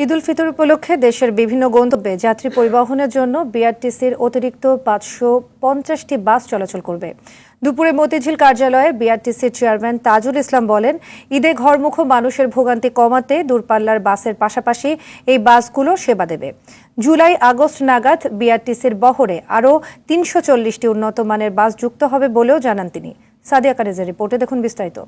ঈদ উল ফিতর উপলক্ষে দেশের বিভিন্ন গন্তব্যে যাত্রী পরিবহনের জন্য বিআরটিসির অতিরিক্ত ৫৫০টি বাস চলাচল করবে। দুপুরে মতিঝিল কার্যালয়ে বিআরটিসির চেয়ারম্যান তাজুল ইসলাম বলেন, ঈদে ঘরমুখো মানুষের ভোগান্তি কমাতে দূরপাল্লার বাসের পাশাপাশি এই বাসগুলো সেবা দেবে। জুলাই আগস্ট নাগাদ বিআরটিসির বহরে আরও ৩৪০টি উন্নত মানের বাস যুক্ত হবে বলেও জানান তিনি। সাদিয়া কানিজের রিপোর্টে দেখুন বিস্তারিত।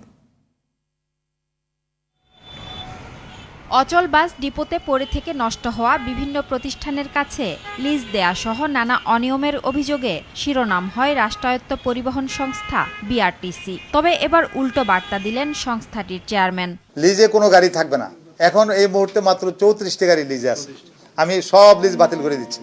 অচল বাস ডিপোতে পড়ে থেকে নষ্ট হওয়া বিভিন্ন প্রতিষ্ঠানের কাছে লিজ দেয়া সহ নানা অনিয়মের অভিযোগে শিরোনাম হয় রাষ্ট্রায়ত্ত পরিবহন সংস্থা বিআরটিসি। তবে এবার উল্টো বার্তা দিলেন সংস্থাটির চেয়ারম্যান। লিজে কোনো গাড়ি থাকবে না। এখন এই মুহূর্তে মাত্র 34টি গাড়ি লিজে আছে। আমি সব লিজ বাতিল করে দিচ্ছি।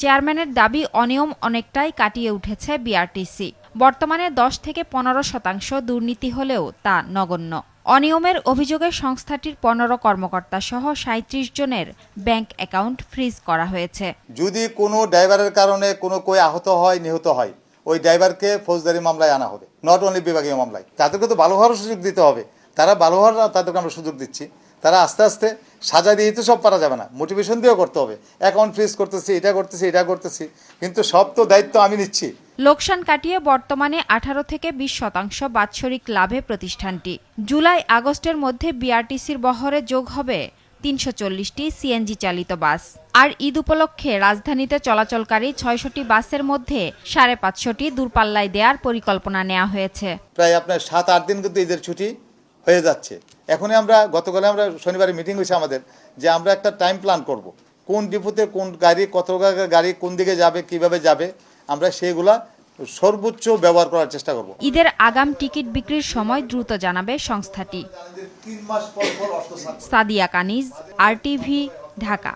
চেয়ারম্যানের দাবি, অনিয়ম অনেকটাই কাটিয়ে উঠেছে বিআরটিসি। বর্তমানে 10 থেকে 15% দুর্নীতি হলেও তা নগণ্য। অনিয়মের অভিযোগে সংস্থাটির 15 কর্মকর্তা সহ 37 জনের ব্যাংক অ্যাকাউন্ট ফ্রিজ করা হয়েছে। যদি কোনো ড্রাইভারের কারণে কোনো কেউ আহত হয়, নিহত হয়, ওই ড্রাইভারকে ফৌজদারি মামলায় আনা হবে, নট অনলি বিভাগীয় মামলায়। তাদেরকে তো ভালো হওয়ার সুযোগ দিতে হবে। তারা ভালো হওয়ার, তাদেরকে আমরা সুযোগ দিচ্ছি। তারা আস্তে আস্তে সাজা দিয়ে তো সব পারা যাবে না, মোটিভেশন দিয়েও করতে হবে। অ্যাকাউন্ট ফ্রিজ করতেছি, এটা করতেছি, কিন্তু সব তো দায়িত্ব আমি নিচ্ছি। লোকসান কাটিয়ে বর্তমানে 18 থেকে 20% বাৎসরিক লাভে প্রতিষ্ঠানটি। জুলাই আগস্টের মধ্যে বিআরটিসির বহরে যোগ হবে 340টি সিএনজি চালিত বাস। আর ঈদ উপলক্ষে রাজধানীতে চলাচলকারী 600টি বাসের মধ্যে 550টি দূরপাল্লায় দেওয়ার পরিকল্পনা নেওয়া হয়েছে। প্রায় আপনার 7-8 দিন কিন্তু ঈদের ছুটি হয়ে যাচ্ছে। এখনই আমরা গতকালে আমরা শনিবারে মিটিং হয়েছে আমাদের, যে আমরা একটা টাইম প্ল্যান করব, কোন ডিপোতে কোন গাড়ি, কত গাড়ি কোন দিকে যাবে, কিভাবে যাবে, আমরা সেগুলা সর্বোচ্চ ব্যবহার করার চেষ্টা করব। ঈদের আগাম টিকিট বিক্রির সময় দ্রুত জানাবে সংস্থাটি। সাদিয়া কানিজ, RTV, ঢাকা।